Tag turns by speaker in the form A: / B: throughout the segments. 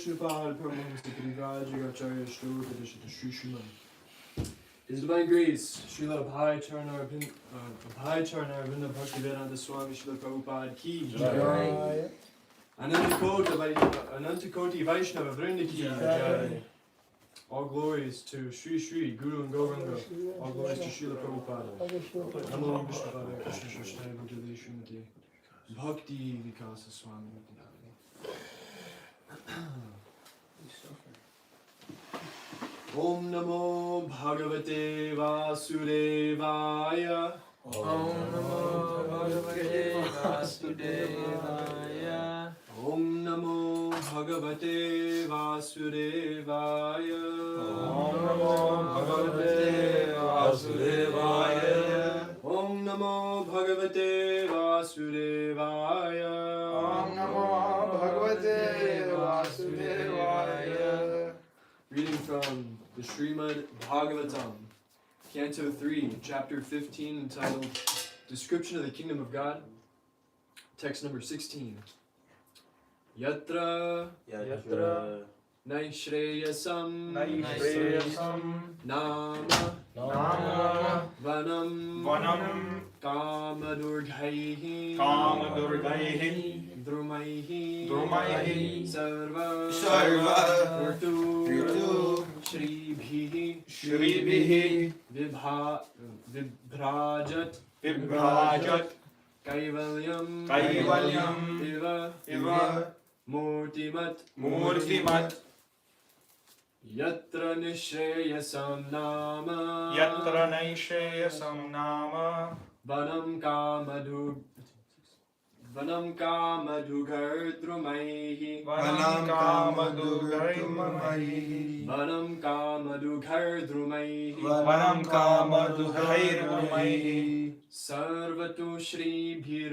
A: Vishnupad, Paramahamsa Vibhrājat, Acharya Shloka, Dishita Sri Sriman. His Divine Grace, Srila Abhai Vinda Bhaktivedanta Swami Srila Prabhupada Ki Jai. Ananta Koti Vaishnava Vrinda Ki Jai. All glories to Sri Sri Guru and Gauranga. All glories to Srila Prabhupada. Namo Vishnupad Krishna Shrishtai Bhakti Srimati Bhakti Vikasa Swami. Om Namo Bhagavate Vasudevaya.
B: Om Namo Bhagavate Vasudevaya.
A: Om Namo Bhagavate Vasudevaya.
B: Om Namo Bhagavate Vasudevaya.
A: Om Namo Bhagavate Vasudevaya.
B: Om Namo Bhagavate Vasudevaya.
A: Reading from the Srimad Bhagavatam, Canto 3, Chapter 15, entitled Description of the Kingdom of God, text number 16. Yatra naiḥśreyasaṁ nāma vanaṁ kāma-dughair drumaiḥ sarva
B: sarvartu-śrībhir
A: vibhrājat kaivalyam mūrtimat yatra naiḥśreyasaṁ nāma vanam kāma-dughair drumaiḥ
B: vanam kāma-dughaiḥ
A: sarvartu-śrībhir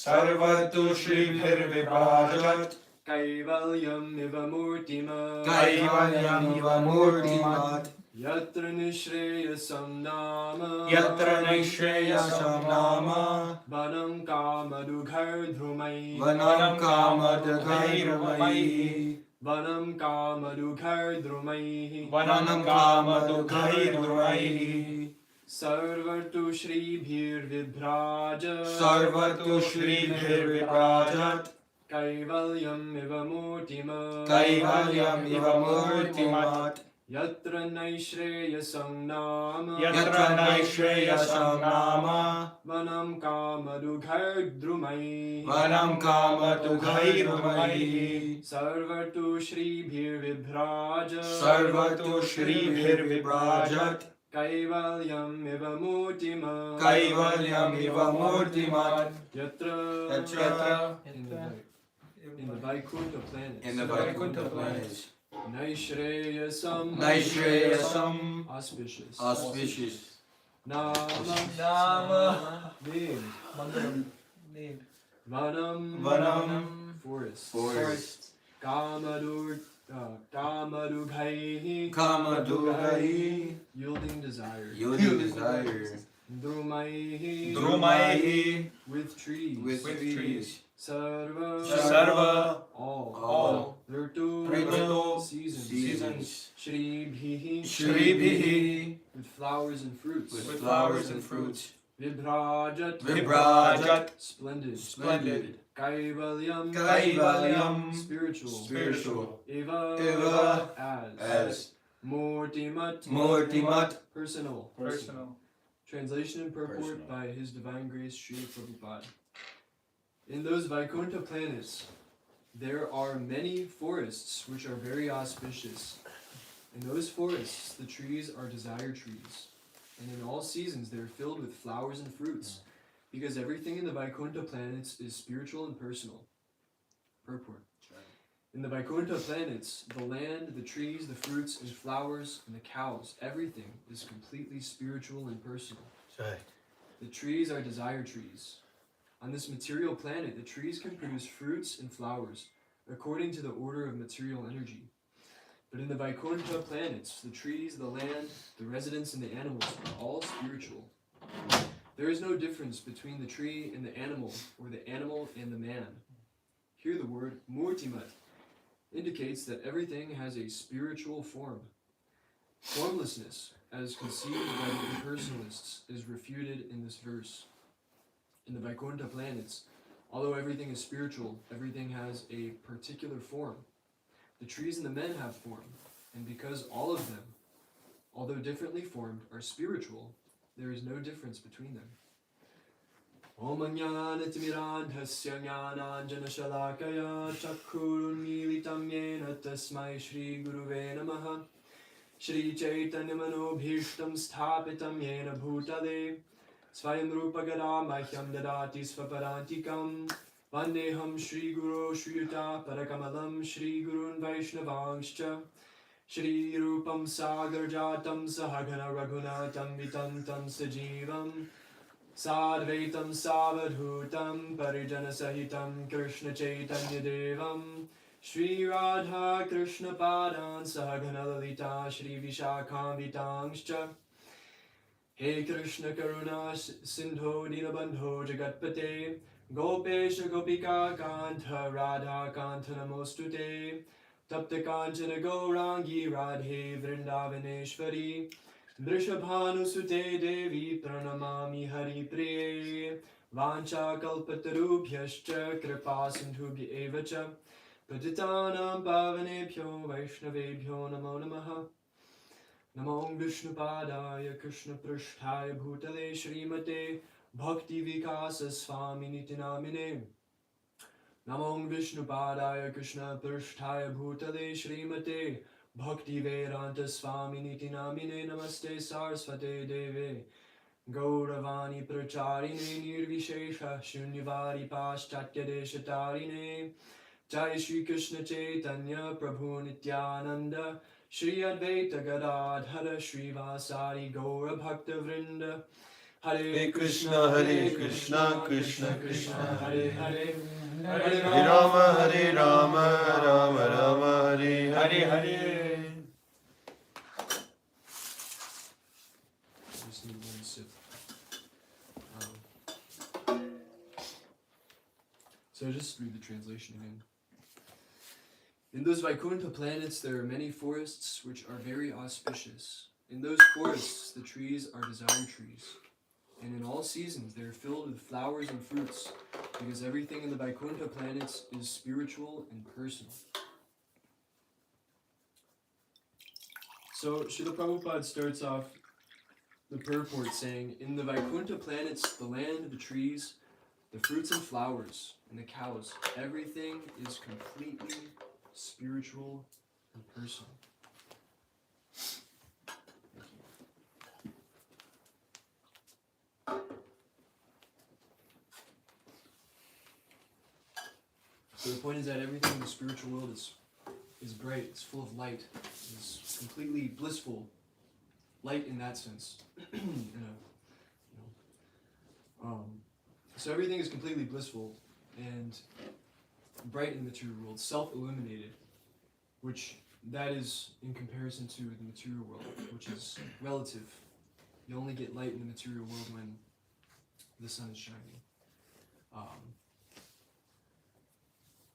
A: sarvartu-śrībhir vibhrājat kaivalyam iva mūrtimat yatra naiḥśreyasaṁ nāma vanam kāma-dughair drumaiḥ vanam kāma-dughaiḥ sarvartu-śrībhir vibhrājat kaivalyam iva mūrtimat yatra naiḥśreyasaṁ nāma vanam kāma-dughair drumaiḥ sarvartu-śrībhir vibhrājat kaivalyam iva mūrtimat yatra in the Vaikuṇṭha planets. naiḥśreyasaṁ auspicious. Nāma name. Vanam forest. Kāma-dughair yielding desire. Drumaiḥ with trees. Sarva all. Ritu seasons. Śrībhiḥ with flowers and fruits. Vibhrājat splendid. Kaivalyam spiritual. Eva as. Mūrtimat personal. Translation and purport by His Divine Grace Srila Prabhupada. In those Vaikuṇṭha planets, there are many forests which are very auspicious. In those forests, the trees are desire trees, and in all seasons they are filled with flowers and fruits, because everything in the Vaikuṇṭha planets is spiritual and personal. Purport. In the Vaikuṇṭha planets, the land, the trees, the fruits and flowers, and the cows, everything is completely spiritual and personal. The trees are desire trees. On this material planet, the trees can produce fruits and flowers according to the order of material energy. But in the Vaikuṇṭha planets, the trees, the land, the residents, and the animals are all spiritual. There is no difference between the tree and the animal, or the animal and the man. Here the word mūrtimat indicates that everything has a spiritual form. Formlessness, as conceived by the impersonalists, is refuted in this verse. In the Vaikuṇṭha planets, although everything is spiritual, everything has a particular form. The trees and the men have form, and because all of them, although differently formed, are spiritual, there is no difference between them. Om Ajnana-timirandhasya jnana-shalakaya chakkhurunmilitam yena tasmai Shri Guruve Namaha Shri Chaitanya-manobhishtam sthapitam yena bhutale Svayam Rupa-gada mahyam dadati svaparantikam Vandeham Shri Guru Shri Yuta Parakamalam Shri Gurun Vaishnavangscha Shri Rupam Sagarjatam Sahagana Raghunatam Vitantam Sajivam Sadvaitam Savadhutam Parijana Sahitam Krishna Chaitanya Devam Shri Radha Krishna Padan Sahagana Lalita Shri Vishakam Vitangscha He Krishna Karuna Sindho Dinabandho Jagatpate Gopesha Gopika Kantha Radha Kantha Namostute Tapta Kanchana Gaurangi Radhe Vrindavaneshwari Vrishabhanusute Devi Pranamami Hari Priye Vancha Kalpatarubhyascha Kripa Sindhubhya Evacha Patitanam Pavanebhyo Vaishnavebhyo Namo Namaha Namo Vishnupadaya Krishna Prishthaya Bhutale Shrimate Bhakti Vikasa Swaminiti Namine Namo Vishnupadaya Krishna Prishthaya Bhutale Shrimate Bhakti Vedanta Swaminiti Namine Namaste Sarasvate Deve Gauravani Pracharine Nirvishesha Shunyvari Paschatya Deshatarine Jai Shri Krishna Chaitanya Prabhu Nityananda Shri Advaita Gadadhara Shri Vasari Gaura Bhakta Vrinda Hare Krishna Krishna Krishna Hare Hare Hare
B: Rama Rama Rama Hare Hare.
A: Just need one sip. So just read the translation again. In those Vaikuṇṭha planets there are many forests which are very auspicious. In those forests the trees are desire trees. And in all seasons they are filled with flowers and fruits, because everything in the Vaikuṇṭha planets is spiritual and personal. So Srila Prabhupada starts off the purport saying, in the Vaikuṇṭha planets, the land, the trees, the fruits and flowers, and the cows, everything is completely spiritual and personal. So the point is that everything in the spiritual world is bright, it's full of light, it's completely blissful. Light in that sense. So everything is completely blissful and bright in the material world, self-illuminated, which that is in comparison to the material world, which is relative. You only get light in the material world when the sun is shining.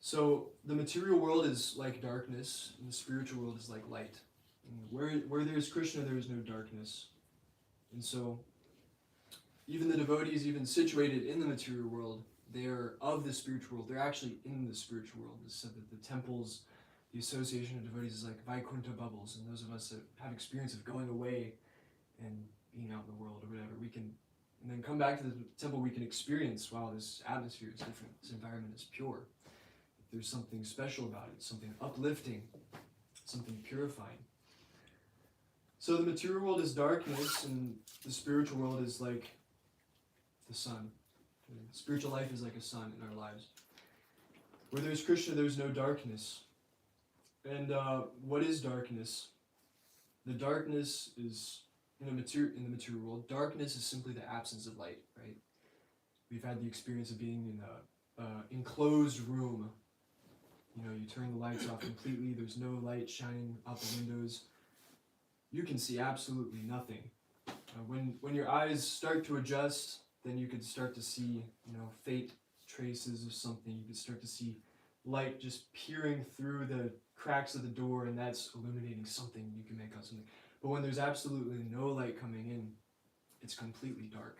A: So the material world is like darkness, and the spiritual world is like light. And where there is Krishna, there is no darkness. And so even the devotees, even situated in the material world, they are of the spiritual world. They're actually in the spiritual world. It's said that the temples, the association of devotees is like Vaikuṇṭha bubbles, and those of us that have experience of going away and being out in the world or whatever, we can, and then come back to the temple, we can experience, wow, this atmosphere is different, this environment is pure. There's something special about it, something uplifting, something purifying. So the material world is darkness, and the spiritual world is like the sun. Spiritual life is like a sun in our lives. Where there's Krishna, there's no darkness. And what is darkness? The darkness is, in the material world, darkness is simply the absence of light, right? We've had the experience of being in an enclosed room. You know, you turn the lights off completely, there's no light shining out the windows. You can see absolutely nothing. When your eyes start to adjust then you could start to see, faint traces of something. You could start to see light just peering through the cracks of the door, and that's illuminating something. You can make out something. But when there's absolutely no light coming in, it's completely dark.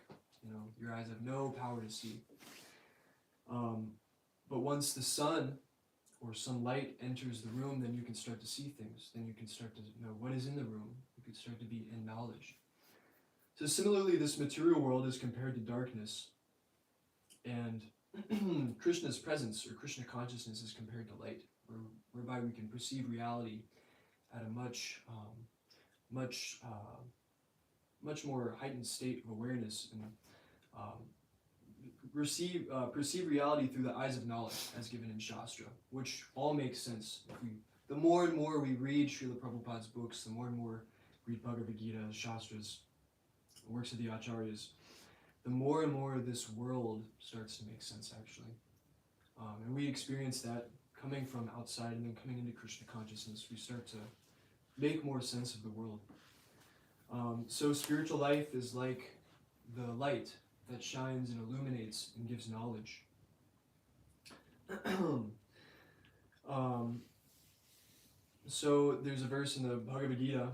A: Your eyes have no power to see. But once the sun or sunlight enters the room, then you can start to see things. Then you can start to know what is in the room. You can start to be in knowledge. So similarly, this material world is compared to darkness, and Krishna's presence or Krishna consciousness is compared to light, whereby we can perceive reality at a much more heightened state of awareness, and perceive reality through the eyes of knowledge, as given in Shastra, which all makes sense. The more and more we read Srila Prabhupada's books, the more and more we read Bhagavad Gita, Shastras, works of the Acharyas, the more and more this world starts to make sense, actually. And we experience that coming from outside and then coming into Krishna consciousness. We start to make more sense of the world. So spiritual life is like the light that shines and illuminates and gives knowledge. So there's a verse in the Bhagavad Gita,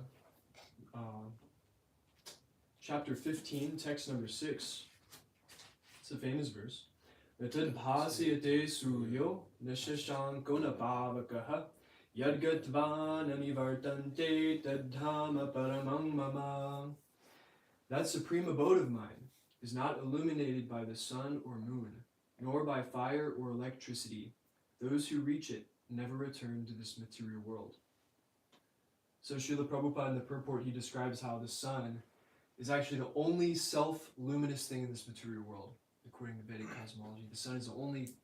A: chapter 15, text number 6. It's a famous verse. Yatad bhasyate suryo nishashanko nabhavakaha yadgatvan anivartante tadhama paramam mama. That supreme abode of mine is not illuminated by the sun or moon, nor by fire or electricity. Those who reach it never return to this material world. So Srila Prabhupada in the Purport, he describes how the sun is actually the only self-luminous thing in this material world, according to Vedic cosmology. The sun is the only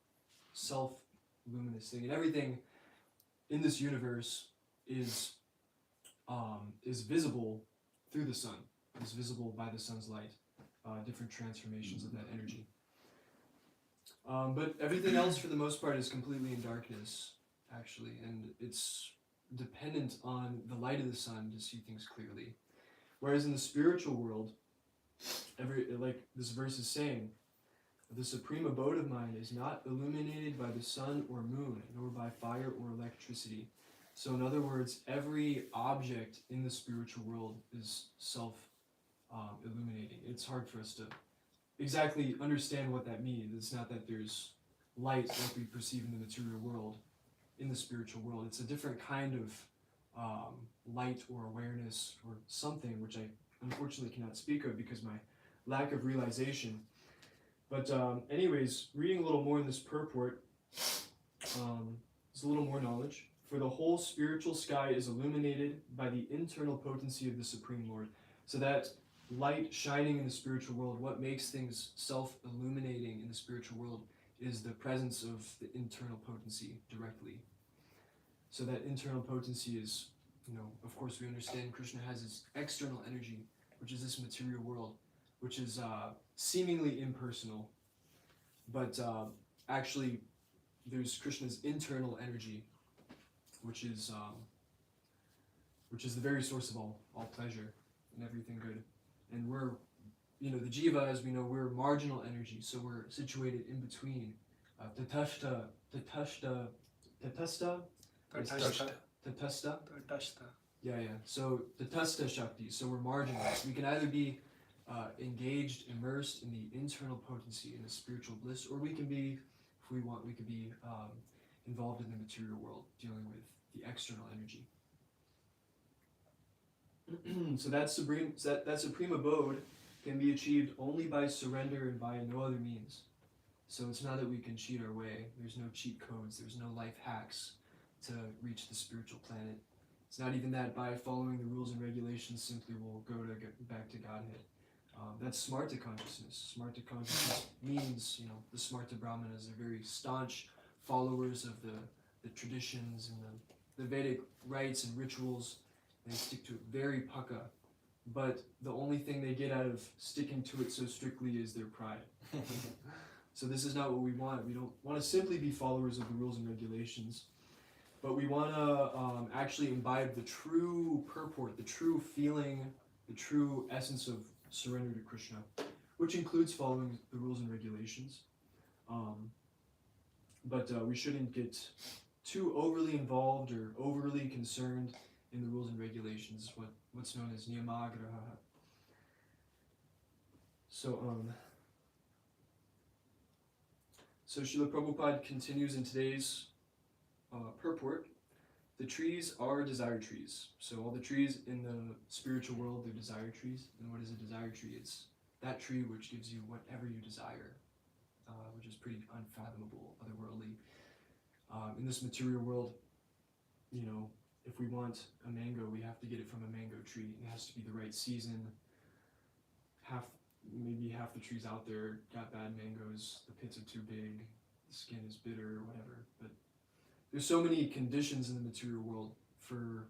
A: self-luminous thing, and everything in this universe is visible through the sun, is visible by the sun's light, different transformations of that energy. But everything else, for the most part, is completely in darkness, actually, and it's dependent on the light of the sun to see things clearly. Whereas in the spiritual world, like this verse is saying, the supreme abode of mine is not illuminated by the sun or moon, nor by fire or electricity. So in other words, every object in the spiritual world is self-illuminating. It's hard for us to exactly understand what that means. It's not that there's light like we perceive in the material world, in the spiritual world. It's a different kind of light or awareness or something, which I unfortunately cannot speak of because my lack of realization. But anyways, reading a little more in this purport, there's a little more knowledge. For the whole spiritual sky is illuminated by the internal potency of the Supreme Lord. So that light shining in the spiritual world, what makes things self-illuminating in the spiritual world is the presence of the internal potency directly. So that internal potency is, of course we understand Krishna has his external energy, which is this material world, which is seemingly impersonal, but actually there's Krishna's internal energy, which is the very source of all pleasure and everything good. And we're, the jiva, as we know, we're marginal energy, so we're situated in between tatashta. Yeah. So tatastha shakti. So we're marginalized. We can either be engaged, immersed in the internal potency, in the spiritual bliss, or we can be, if we want, we could be involved in the material world, dealing with the external energy. So that supreme abode can be achieved only by surrender and by no other means. So it's not that we can cheat our way. There's no cheat codes. There's no life hacks to reach the spiritual planet. It's not even that by following the rules and regulations simply we'll go to get back to Godhead. That's smarta consciousness. Smarta consciousness means, the smarta brahmanas are very staunch followers of the traditions and the Vedic rites and rituals. They stick to it very paka. But the only thing they get out of sticking to it so strictly is their pride. So this is not what we want. We don't want to simply be followers of the rules and regulations, but we want to actually imbibe the true purport, the true feeling, the true essence of surrender to Krishna, which includes following the rules and regulations. But we shouldn't get too overly involved or overly concerned in the rules and regulations, what's known as nāma. So Srila Prabhupada continues in today's purport. The trees are desire trees. So all the trees in the spiritual world, they're desire trees. And what is a desire tree? It's that tree which gives you whatever you desire, which is pretty unfathomable, otherworldly. In this material world, you know, if we want a mango, we have to get it from a mango tree. It has to be the right season. Maybe half the trees out there got bad mangoes, the pits are too big, the skin is bitter, whatever. But there's so many conditions in the material world for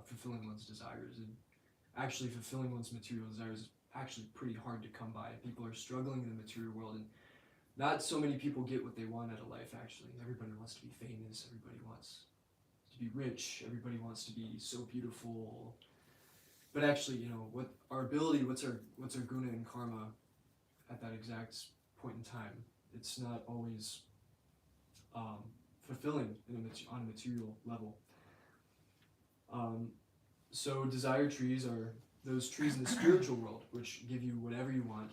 A: fulfilling one's desires, and actually fulfilling one's material desires is actually pretty hard to come by. People are struggling in the material world, and not so many people get what they want out of life, actually. Everybody wants to be famous, everybody wants to be rich, everybody wants to be so beautiful. But actually, you know, what our ability, what's our guna and karma at that exact point in time, it's not always fulfilling on a material level. So desire trees are those trees in the spiritual world, which give you whatever you want.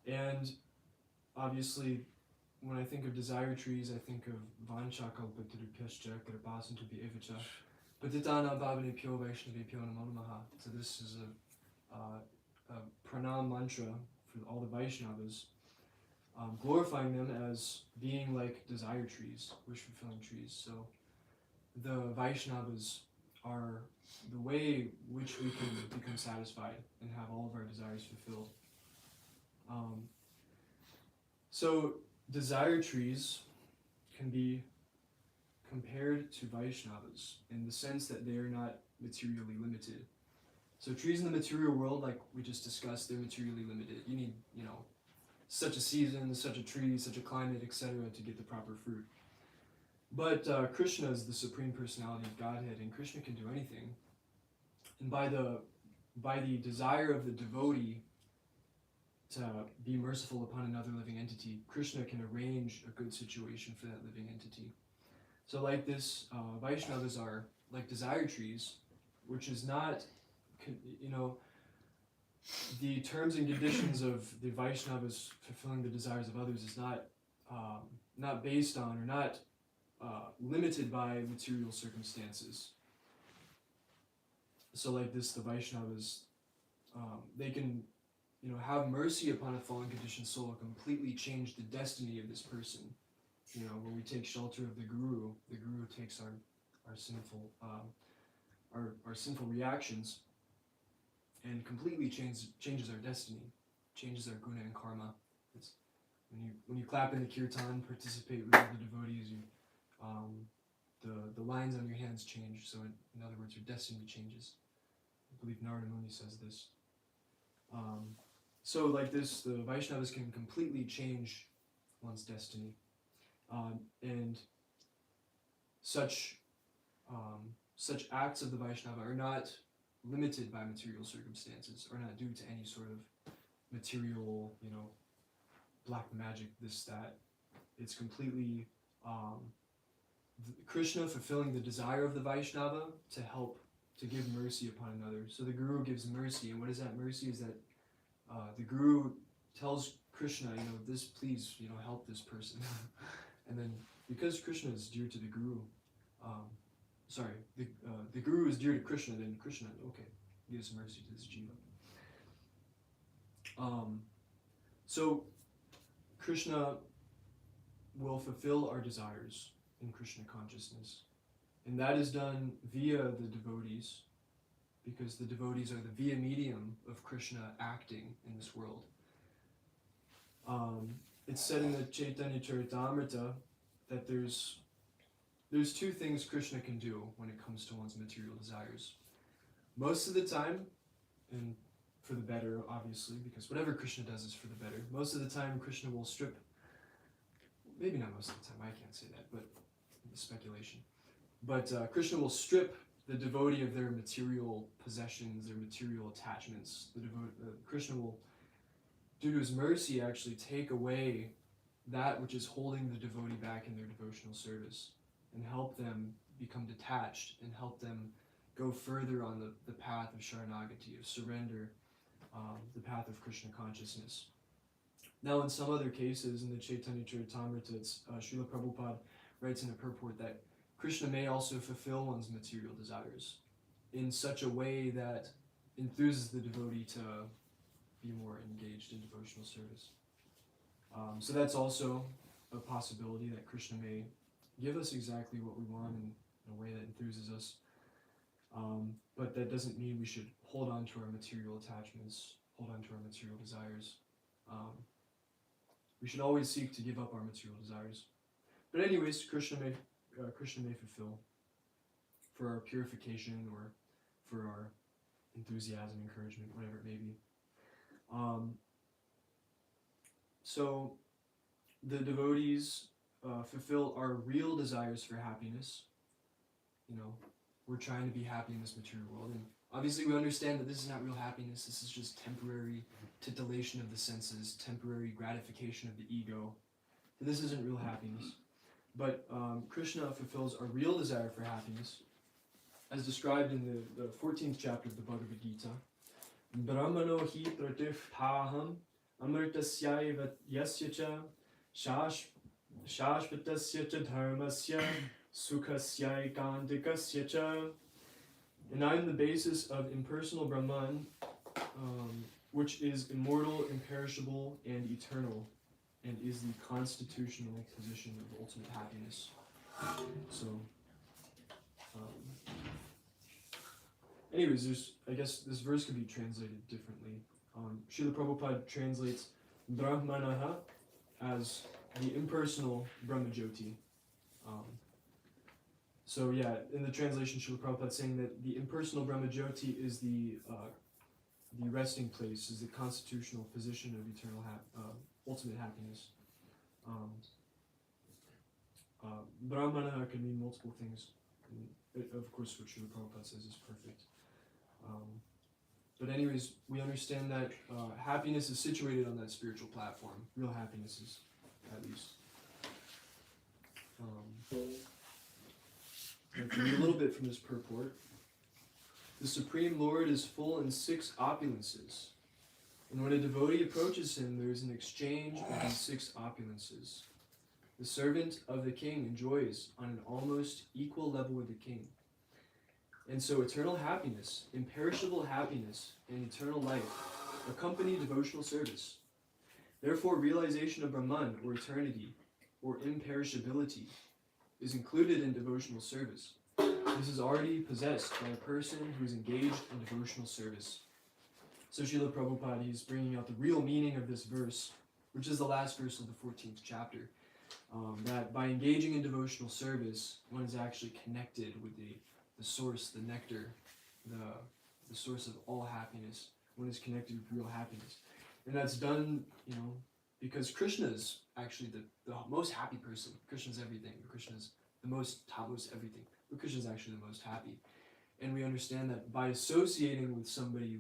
A: And obviously, when I think of desire trees, I think of vancha-kalpatarubhyascha kripasantu-bhyevacha patitana bhavanebhyo vaishnavebhyo namo namaha. So this is a pranam mantra for all the Vaishnavas, glorifying them as being like desire trees, wish-fulfilling trees. So the Vaishnavas are the way which we can become satisfied and have all of our desires fulfilled. So desire trees can be compared to Vaishnavas in the sense that they are not materially limited. So trees in the material world, like we just discussed, they're materially limited. You need, you know, such a season, such a tree, such a climate, etc. to get the proper fruit. But Krishna is the Supreme Personality of Godhead, and Krishna can do anything. And by the desire of the devotee to be merciful upon another living entity, Krishna can arrange a good situation for that living entity. So like this, Vaishnavas are like desire trees, which is not, you know, the terms and conditions of the Vaishnavas fulfilling the desires of others is not based on or not limited by material circumstances. So like this, the Vaishnavas, they can, you know, have mercy upon a fallen conditioned soul, completely change the destiny of this person. You know, when we take shelter of the Guru takes our sinful reactions and completely changes our destiny, changes our guna and karma. It's when you clap in the kirtan, participate with the devotees, the lines on your hands change. So in other words, your destiny changes. I believe Narada Muni says this. So like this, the Vaishnavas can completely change one's destiny. And such acts of the Vaishnava are not limited by material circumstances, or not due to any sort of material, you know, black magic, this, that. It's completely Krishna fulfilling the desire of the Vaishnava to give mercy upon another. So the Guru gives mercy, and what is that mercy? Is that the Guru tells Krishna, you know, this, please, you know, help this person. And then, because Krishna is dear to the Guru, the Guru is dear to Krishna, then Krishna, okay, gives mercy to this jiva. So, Krishna will fulfill our desires in Krishna consciousness. And that is done via the devotees, because the devotees are the via medium of Krishna acting in this world. It's said in the Chaitanya Charitamrita that there's two things Krishna can do when it comes to one's material desires. Most of the time, and for the better, obviously, because whatever Krishna does is for the better. Most of the time, Krishna will strip, maybe not most of the time, I can't say that, but it's speculation. But Krishna will strip the devotee of their material possessions, their material attachments. Krishna will, due to his mercy, actually take away that which is holding the devotee back in their devotional service and help them become detached and help them go further on the path of sharanagati, of surrender, the path of Krishna consciousness. Now, in some other cases, in the Chaitanya Charitamrita, Srila Prabhupada writes in a purport that Krishna may also fulfill one's material desires in such a way that enthuses the devotee to be more engaged in devotional service. So that's also a possibility, that Krishna may give us exactly what we want in a way that enthuses us. But that doesn't mean we should hold on to our material attachments, hold on to our material desires. We should always seek to give up our material desires. But anyways, Krishna may fulfill for our purification or for our enthusiasm, encouragement, whatever it may be. So the devotees fulfill our real desires for happiness. You know, we're trying to be happy in this material world, and obviously we understand that this is not real happiness. This is just temporary titillation of the senses, temporary gratification of the ego. So this isn't real happiness. But Krishna fulfills our real desire for happiness, as described in the 14th chapter of the Bhagavad Gita. Brahmano hi pratifthaham amritasya yasya cha shashvatasya cha dharmasya sukhasya ekandikasya cha. And I am the basis of impersonal Brahman, which is immortal, imperishable, and eternal, and is the constitutional position of ultimate happiness. So, anyways, I guess this verse could be translated differently. Srila Prabhupada translates Brahmanaha as the impersonal Brahmajyoti. So yeah, in the translation, Srila Prabhupada is saying that the impersonal Brahmajyoti is the resting place, is the constitutional position of eternal ultimate happiness. Brahmana can mean multiple things. And of course, what Srila Prabhupada says is perfect. But anyways, we understand that happiness is situated on that spiritual platform. Real happiness is, at least. I'll read a little bit from this purport. The Supreme Lord is full in 6 opulences. And when a devotee approaches him, there is an exchange of these 6 opulences. The servant of the king enjoys on an almost equal level with the king. And so eternal happiness, imperishable happiness, and eternal life accompany devotional service. Therefore, realization of Brahman, or eternity, or imperishability, is included in devotional service. This is already possessed by a person who is engaged in devotional service. So Srila Prabhupada, he's bringing out the real meaning of this verse, which is the last verse of the 14th chapter. That by engaging in devotional service, one is actually connected with the source, the nectar, the source of all happiness. One is connected with real happiness. And that's done, because Krishna is actually the most happy person. Krishna's everything. Krishna's the most, topmost everything. But Krishna's actually the most happy. And we understand that by associating with somebody,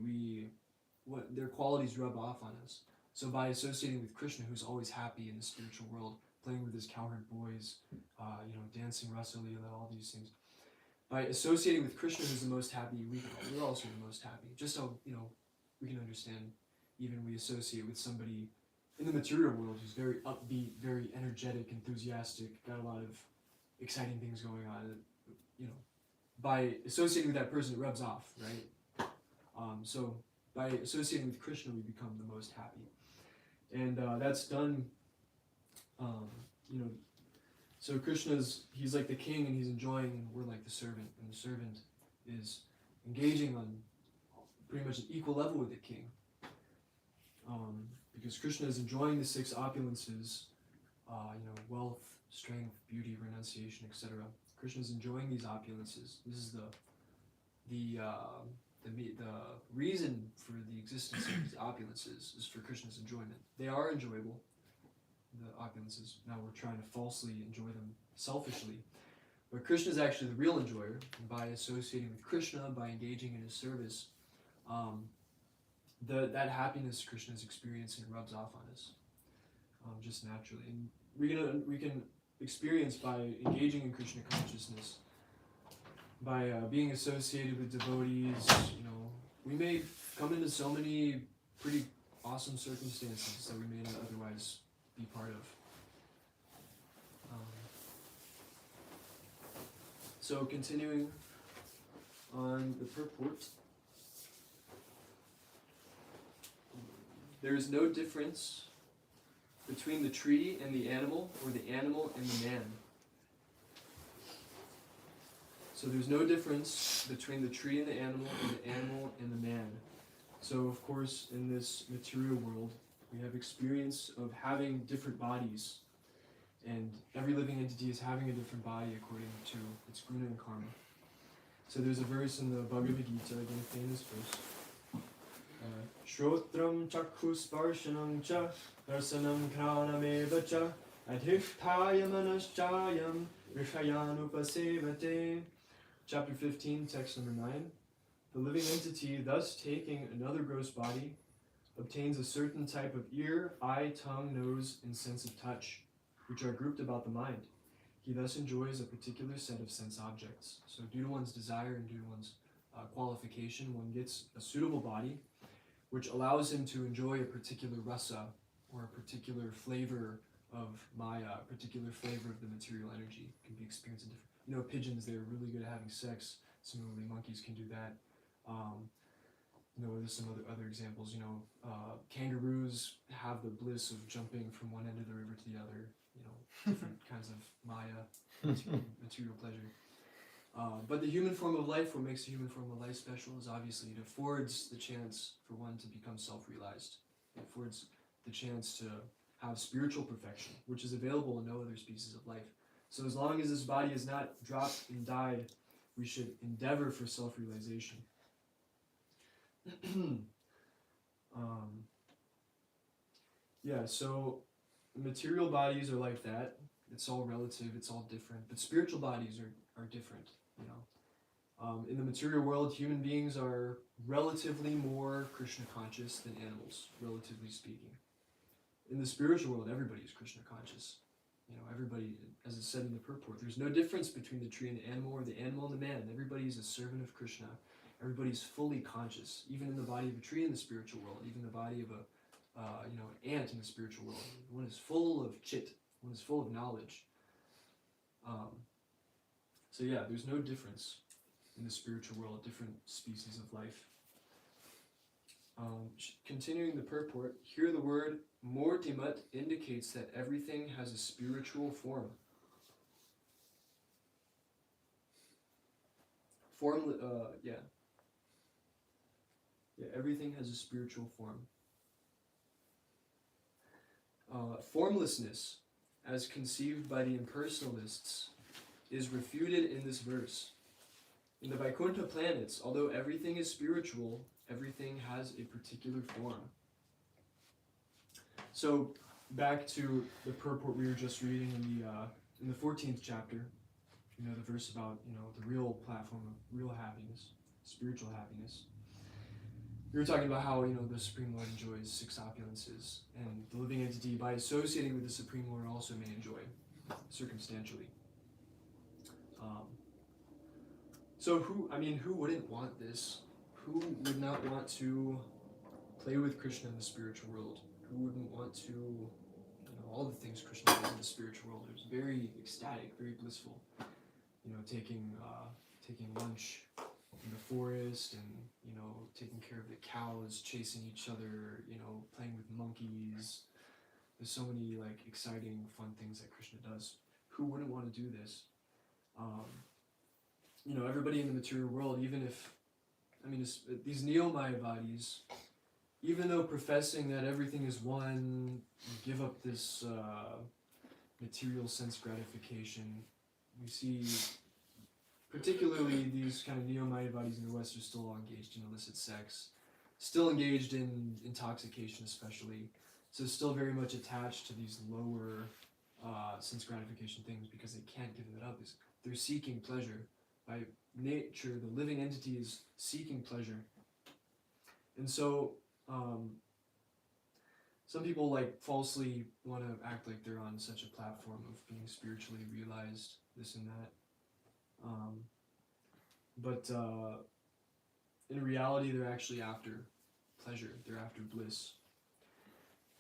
A: their qualities rub off on us. So by associating with Krishna, who's always happy in the spiritual world, playing with his cowherd boys, dancing Rasa Leela, all these things. By associating with Krishna, who's the most happy, we're also the most happy. Just so, we can understand, even we associate with somebody in the material world who's very upbeat, very energetic, enthusiastic, got a lot of exciting things going on. By associating with that person, it rubs off, right? So by associating with Krishna, we become the most happy. And that's done, so he's like the king and he's enjoying, and we're like the servant. And the servant is engaging on pretty much an equal level with the king. Because Krishna is enjoying the 6 opulences, wealth, strength, beauty, renunciation, etc. Krishna is enjoying these opulences. This is the reason for the existence of these opulences is for Krishna's enjoyment. They are enjoyable, the opulences. Now we're trying to falsely enjoy them selfishly. But Krishna is actually the real enjoyer, and by associating with Krishna, by engaging in his service, that happiness Krishna is experiencing rubs off on us, just naturally. And we can experience by engaging in Krishna consciousness, by being associated with devotees. We may come into so many pretty awesome circumstances that we may not otherwise be part of. So continuing on the purport, there is no difference between the tree and the animal, or the animal and the man. So there's no difference between the tree and the animal and the man. So of course, in this material world, we have experience of having different bodies, and every living entity is having a different body according to its guna and karma. So there's a verse in the Bhagavad Gita, again famous verse. Shrotram chakkhus sparshanam cha darsanam kranameva cha adhishthaya manaschayam rishayanupasevate. Chapter 15, text number 9. The living entity, thus taking another gross body, obtains a certain type of ear, eye, tongue, nose, and sense of touch, which are grouped about the mind. He thus enjoys a particular set of sense objects. So due to one's desire and due to one's qualification, one gets a suitable body, which allows him to enjoy a particular rasa, or a particular flavor of Maya, a particular flavor of the material energy. It can be experienced in different... pigeons, they're really good at having sex. Similarly, monkeys can do that. There's some other examples. Kangaroos have the bliss of jumping from one end of the river to the other. Different kinds of Maya, material pleasure. But the human form of life, what makes the human form of life special is obviously it affords the chance for one to become self-realized. It affords the chance to have spiritual perfection, which is available in no other species of life. So as long as this body is not dropped and died, we should endeavor for self-realization. So material bodies are like that. It's all relative, it's all different. But spiritual bodies are different, In the material world, human beings are relatively more Krishna conscious than animals, relatively speaking. In the spiritual world, everybody is Krishna conscious. Everybody, as is said in the purport, there's no difference between the tree and the animal, or the animal and the man. Everybody is a servant of Krishna. Everybody's fully conscious, even in the body of a tree in the spiritual world, even the body of an ant in the spiritual world. One is full of chit. One is full of knowledge. There's no difference in the spiritual world, different species of life. Continuing the purport, here the word mūrtimat indicates that everything has a spiritual form. Everything has a spiritual form. Formlessness, as conceived by the impersonalists, is refuted in this verse. In the Vaikuṇṭha planets, although everything is spiritual, everything has a particular form. So, back to the purport we were just reading in the 14th chapter, the verse about, the real platform of real happiness, spiritual happiness. We were talking about how, the Supreme Lord enjoys 6 opulences, and the living entity, by associating with the Supreme Lord, also may enjoy, circumstantially. Who wouldn't want this? Who would not want to play with Krishna in the spiritual world? Who wouldn't want to, all the things Krishna does in the spiritual world? It was very ecstatic, very blissful. Taking lunch in the forest, and taking care of the cows, chasing each other, playing with monkeys. There's so many exciting, fun things that Krishna does. Who wouldn't want to do this? Everybody in the material world, even if, these neo-Maya bodies, even though professing that everything is one, give up this material sense gratification, we see, particularly these kind of neo-Maya bodies in the West are still engaged in illicit sex, still engaged in intoxication especially, so still very much attached to these lower sense gratification things because they can't give it up. they're seeking pleasure. By nature, the living entity is seeking pleasure. And so, some people like falsely want to act like they're on such a platform of being spiritually realized, this and that. But in reality, they're actually after pleasure. They're after bliss.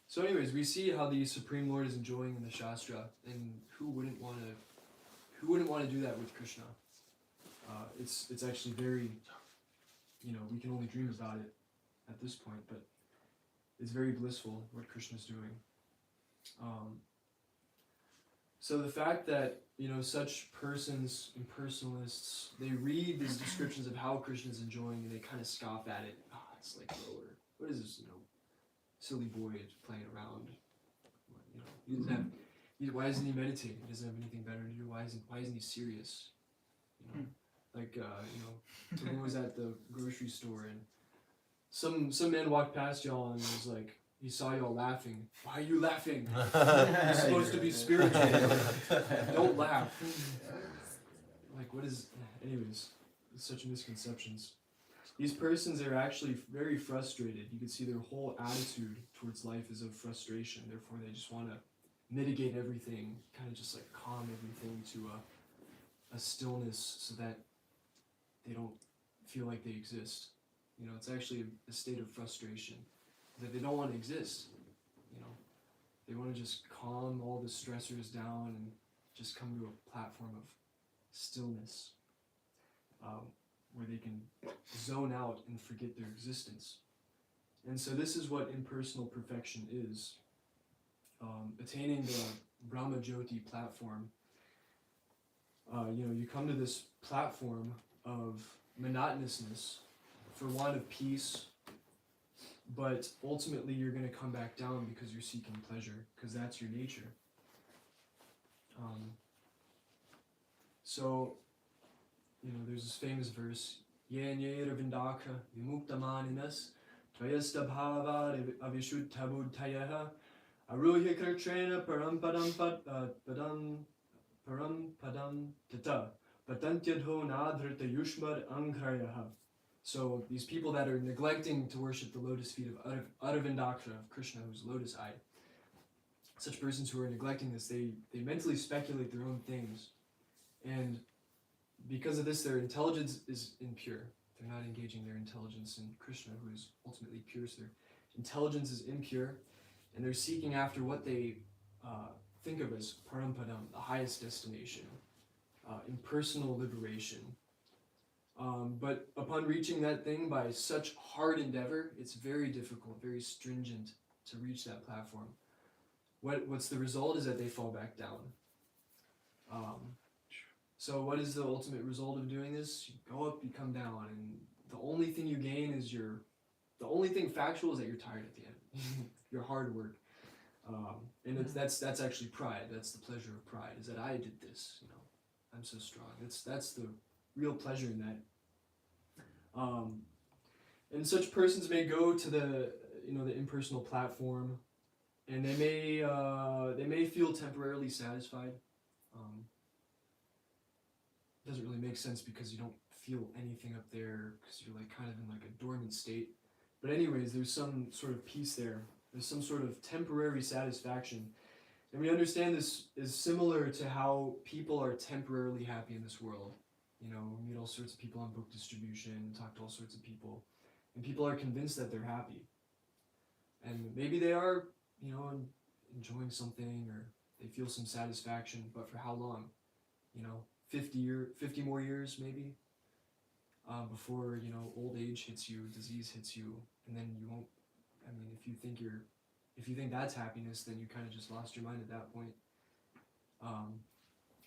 A: So anyways, we see how the Supreme Lord is enjoying in the Shastra, and who wouldn't want to do that with Krishna? It's actually very, we can only dream about it at this point, but it's very blissful what Krishna's doing. So the fact that, such persons, impersonalists, they read these descriptions of how Krishna's enjoying and they kind of scoff at it. It's like lower. What is this, silly boy playing around? He doesn't have, why isn't he meditating? He doesn't have anything better to do. Why isn't he serious? Prabhu was at the grocery store and some man walked past y'all and was like, he saw y'all laughing. Why are you laughing? You're supposed to be spiritual. Don't laugh. Anyways, such misconceptions. These persons are actually very frustrated. You can see their whole attitude towards life is of frustration. Therefore, they just want to mitigate everything, kind of just like calm everything to a stillness so that they don't feel like they exist. It's actually a state of frustration, that they don't want to exist. They want to just calm all the stressors down and just come to a platform of stillness, where they can zone out and forget their existence. And so this is what impersonal perfection is. Attaining the Brahma Jyoti platform, you come to this platform of monotonousness for want of peace, but ultimately you're going to come back down because you're seeking pleasure, because that's your nature. There's this famous verse, Yenyera vindaka vimuktamaninas tvayastabhava avishuddhabuddhayaha aruhikartrena parampadam tata patantyadho nadhrita yushmad anghrayaha. So these people that are neglecting to worship the lotus feet of Aravindakra, of Krishna, who's lotus-eyed, such persons who are neglecting this, they mentally speculate their own things. And because of this, their intelligence is impure. They're not engaging their intelligence in Krishna, who is ultimately pure. So their intelligence is impure, and they're seeking after what they think of as parampadam, the highest destination, impersonal liberation. But upon reaching that thing by such hard endeavor, it's very difficult, very stringent to reach that platform. What's the result is that they fall back down. So what is the ultimate result of doing this? You go up, you come down, and the only thing you gain is the only thing factual is that you're tired at the end. Your hard work. And that's actually pride. That's the pleasure of pride, is that I did this, I'm so strong. That's the real pleasure in that. And such persons may go to the impersonal platform, and they may feel temporarily satisfied. Doesn't really make sense because you don't feel anything up there because you're like kind of in like a dormant state. But anyways, there's some sort of peace there. There's some sort of temporary satisfaction. And we understand this is similar to how people are temporarily happy in this world. We meet all sorts of people on book distribution, talk to all sorts of people, and people are convinced that they're happy. And maybe they are, enjoying something, or they feel some satisfaction, but for how long? 50 more years maybe, before, old age hits you, disease hits you, and then you won't, if you think that's happiness, then you kind of just lost your mind at that point.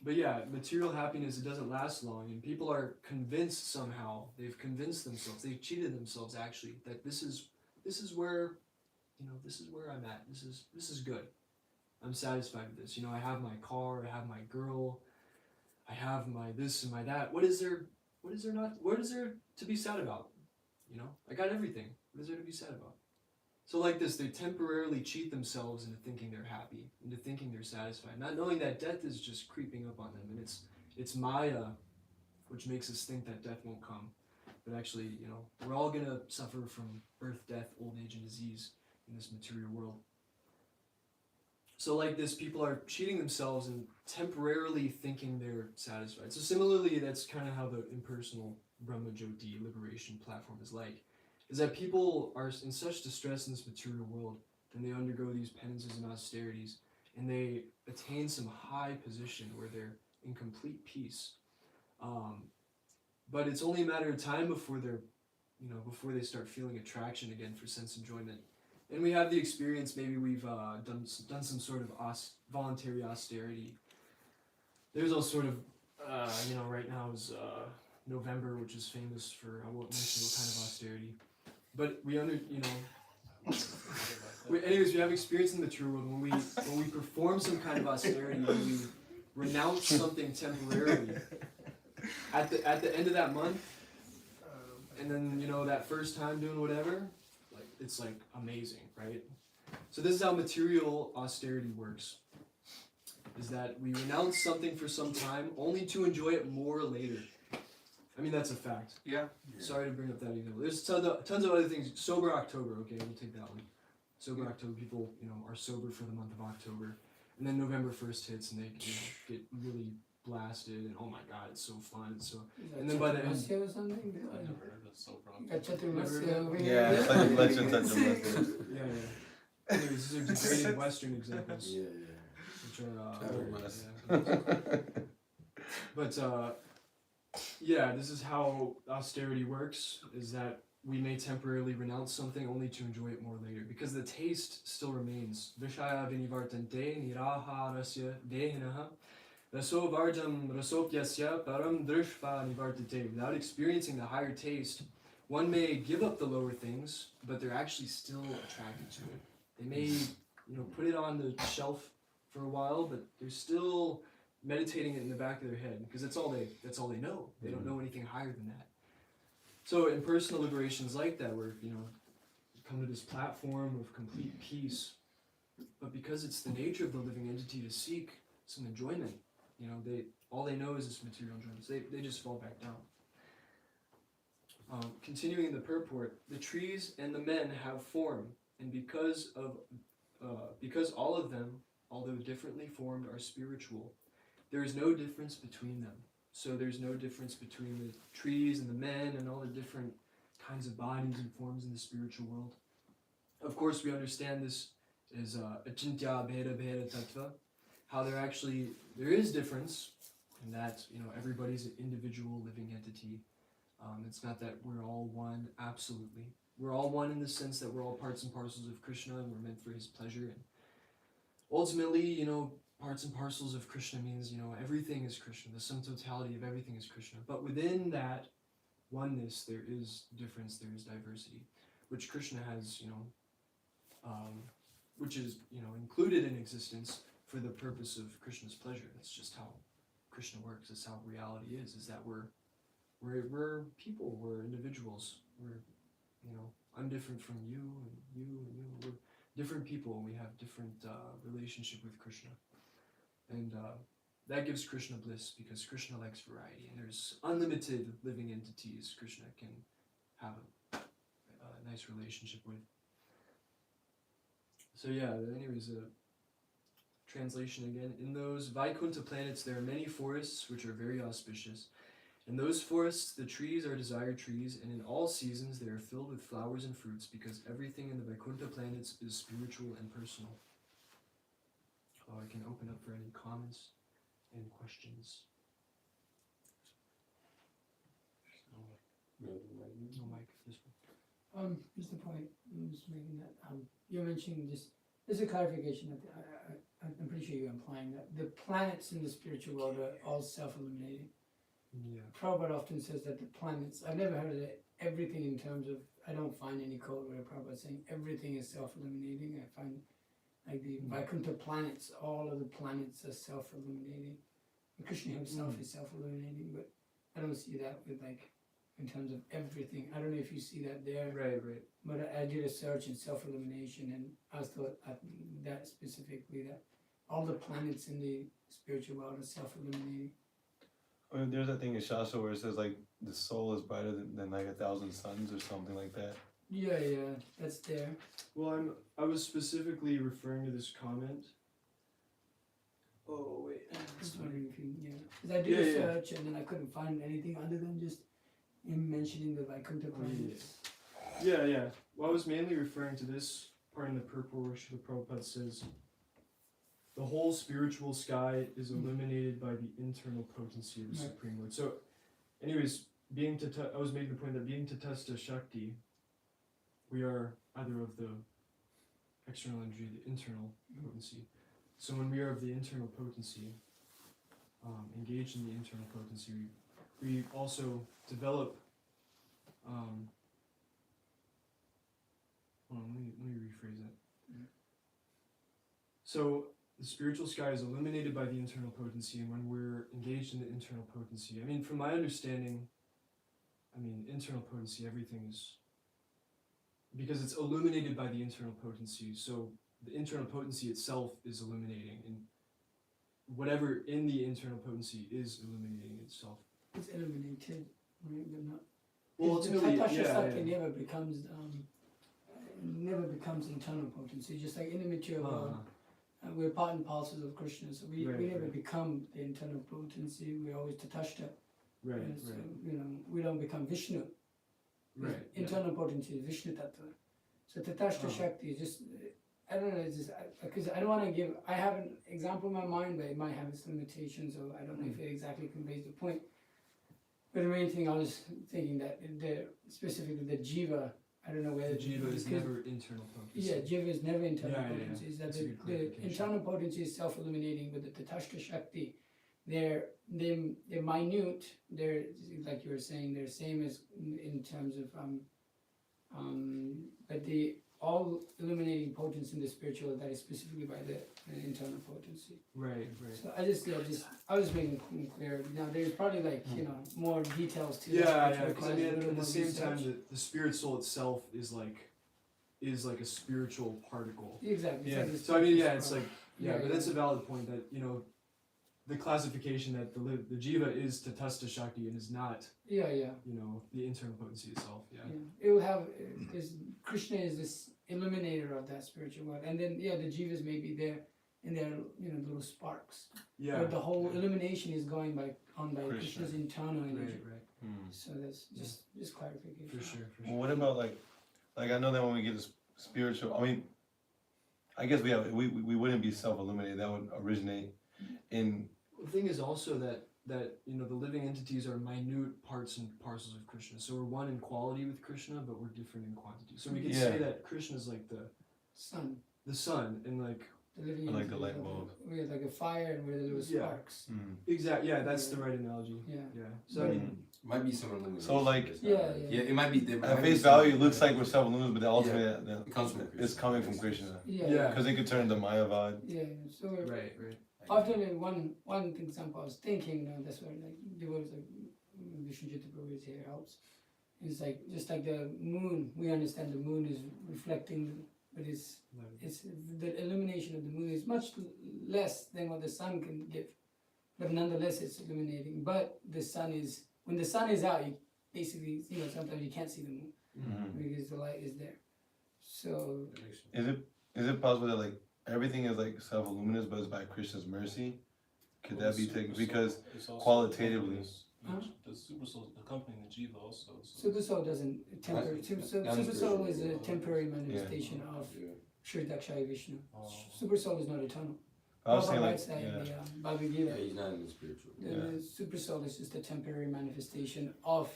A: But yeah, material happiness, it doesn't last long, and people are convinced somehow, they've convinced themselves, they've cheated themselves actually, that this is where, this is where I'm at, this is good. I'm satisfied with this. I have my car, I have my girl, I have my this and my that. What is there to be sad about? I got everything. What is there to be sad about? So like this, they temporarily cheat themselves into thinking they're happy, into thinking they're satisfied, not knowing that death is just creeping up on them, and it's Maya, which makes us think that death won't come. But actually, you know, we're all going to suffer from birth, death, old age, and disease in this material world. So like this, people are cheating themselves and temporarily thinking they're satisfied. So similarly, that's kind of how the impersonal Brahma Jyoti liberation platform is like. Is that people are in such distress in this material world, and they undergo these penances and austerities, and they attain some high position where they're in complete peace. But it's only a matter of time before they're, you know, before they start feeling attraction again for sense enjoyment. And we have the experience, maybe we've done some sort of voluntary austerity. There's all sort of, you know, right now is November, which is famous for, I won't mention what kind of austerity. But we anyways, we have experience in the material world when we perform some kind of austerity, when we renounce something temporarily. At the end of that month, and then, you know, that first time doing whatever, like it's like amazing, right? So this is how material austerity works. Is that we renounce something for some time only to enjoy it more later. I mean, that's a fact.
B: Yeah.
A: Sorry to bring up that example. There's tons of other things. Sober October, okay, we'll take that one. Sober October, people, you know, are sober for the month of October. And then November 1st hits and they, you know, get really blasted and oh my god, it's so fun. It's so, and then by the end,
C: or something?
B: I never heard of Sober
C: Yeah,
B: it's like a legend that
A: yeah. Anyways, these are degraded Western examples.
C: Yeah.
A: Which are, but yeah, this is how austerity works, is that we may temporarily renounce something only to enjoy it more later, because the taste still remains. Vishaya vinivartante niraharasya dehinaha raso vardam rasopyasya param drishva nivartate. Without experiencing the higher taste, one may give up the lower things, but they're actually still attracted to it. They may, you know, put it on the shelf for a while, but they're still meditating it in the back of their head, because that's all they know. They don't know anything higher than that. So in personal liberations like that, where, you know, you come to this platform of complete peace, but because it's the nature of the living entity to seek some enjoyment, you know, all they know is this material enjoyment. So they just fall back down. Continuing the purport, the trees and the men have form, and because all of them, although differently formed, are spiritual, there is no difference between them. So there's no difference between the trees and the men and all the different kinds of bodies and forms in the spiritual world. Of course, we understand this as achintya bheda bheda tattva, how there is difference in that, you know, everybody's an individual living entity. It's not that we're all one, absolutely. We're all one in the sense that we're all parts and parcels of Krishna and we're meant for his pleasure. And ultimately, you know, parts and parcels of Krishna means, you know, everything is Krishna. The sum totality of everything is Krishna. But within that oneness, there is difference, there is diversity, which Krishna has, you know, which is, you know, included in existence for the purpose of Krishna's pleasure. That's just how Krishna works. That's how reality is that we're people, we're individuals. We're, you know, I'm different from you and you and you. We're different people and we have different relationship with Krishna. And that gives Krishna bliss, because Krishna likes variety, and there's unlimited living entities Krishna can have a nice relationship with. So yeah, anyways, translation again. In those Vaikuṇṭha planets there are many forests which are very auspicious. In those forests the trees are desired trees, and in all seasons they are filled with flowers and fruits, because everything in the Vaikuṇṭha planets is spiritual and personal. I can open up for any comments and questions. No mic for this one.
C: Just a point, I'm just making that, you're mentioning this, there's a clarification that I'm pretty sure you're implying that the planets in the spiritual world are all self-illuminating.
A: Yeah.
C: Prabhupada often says that the planets, I've never heard of it, everything in terms of, I don't find any code where Prabhupada is saying everything is self-illuminating. I find like the Vaikuṇṭha planets, all of the planets are self-illuminating. Krishna himself is self-illuminating, but I don't see that with like, in terms of everything. I don't know if you see that there.
A: Right.
C: But I did a search in self-illumination, and I thought that specifically, that all the planets in the spiritual world are self-illuminating.
D: I mean, there's that thing in Shastra where it says like the soul is brighter than like 1,000 suns or something like that.
C: Yeah, that's there.
A: Well, I was specifically referring to this comment. Oh wait.
C: Just wondering if you, because I did a search and then I couldn't find anything other than just him mentioning the Vaikuṇṭha planets.
A: Yeah. Well, I was mainly referring to this part in the Purport where Srila Prabhupada says, the whole spiritual sky is illuminated by the internal potency of the Supreme Lord. So, anyways, I was making the point that being Tatastha Shakti, we are either of the external energy, the internal potency. So when we are of the internal potency, engaged in the internal potency, we also develop. Hold on, let me rephrase that. So the spiritual sky is illuminated by the internal potency, and when we're engaged in the internal potency, I mean, from my understanding, internal potency, everything is, because it's illuminated by the internal potency, so the internal potency itself is illuminating, and whatever in the internal potency is illuminating itself.
C: It's illuminated, right? But not.
A: Well, ultimately,
C: never becomes internal potency. Just like in the material world, we're part and parcels of Krishna, so we never become the internal potency. We're always Tatastha.
A: Right.
C: So, we don't become Vishnu.
A: Right.
C: Internal potency is Vishnu Tattva. So Tatastha Shakti is just, I don't know, it's just, because I don't want to give, I have an example in my mind, but it might have its limitations, so I don't know if it exactly conveys the point. But the main thing I was thinking that specifically the Jiva, I don't know whether
A: the Jiva is never internal potency.
C: Yeah, Jiva is never internal potency.
A: Yeah.
C: Is that the internal potency is self-illuminating, but the Tatastha Shakti, they're minute. They're like you were saying. They're same as in terms of but the all illuminating potency in the spiritual that is specifically by the internal potency.
A: Right.
C: So I was making it clear. Now there's probably more details to
A: Yeah. Because at the same time, the spirit soul itself is like a spiritual particle.
C: Exactly.
A: Yeah. So but that's a valid point that the classification that the Jiva is Tatastha Shakti and is not.
C: Yeah.
A: The internal potency itself. Yeah.
C: It will have Krishna is this illuminator of that spiritual world, and then the Jivas may be there in their little sparks.
A: Yeah.
C: But the whole illumination is going by Krishna's internal energy.
A: Right.
C: So that's just clarification.
A: For sure.
D: Well, what about like I know that when we get this spiritual, I guess we wouldn't be self-illuminated. That would originate in.
A: The thing is also that the living entities are minute parts and parcels of Krishna. So we're one in quality with Krishna, but we're different in quantity. So we can say that Krishna is like the
C: sun.
A: The sun, and like
C: the living
D: like the light bulb.
C: We have like a fire and we're the little sparks.
A: Exactly. Yeah, that's the right analogy.
C: Yeah.
A: So
E: might be some illumination.
D: So like
E: it might be.
D: At face value, it looks like we're self-illuminated, but the ultimate
E: it comes from Krishna.
D: it's coming from Krishna.
C: Yeah.
D: Because it could turn into Mayavad.
C: Yeah. So
A: right.
C: Often one example I was thinking, that's why devotees like Vishnu Jita Prabhu here helps. It's like just like the moon. We understand the moon is reflecting, but it's the illumination of the moon is much less than what the sun can give, but nonetheless it's illuminating. But the sun is when the sun is out, you basically sometimes you can't see the moon because the light is there. So
D: is it possible that like everything is like self-luminous, but it's by Krishna's mercy? Could that be taken? Because qualitatively,
B: the super soul accompanying the Jiva also.
C: Super soul doesn't temporary. Super soul is a temporary manifestation of Shri Vishnu. Super soul is not eternal.
D: I was saying like
C: Bhagavad Gita.
E: He's not in the spiritual.
C: The super soul is just a temporary manifestation of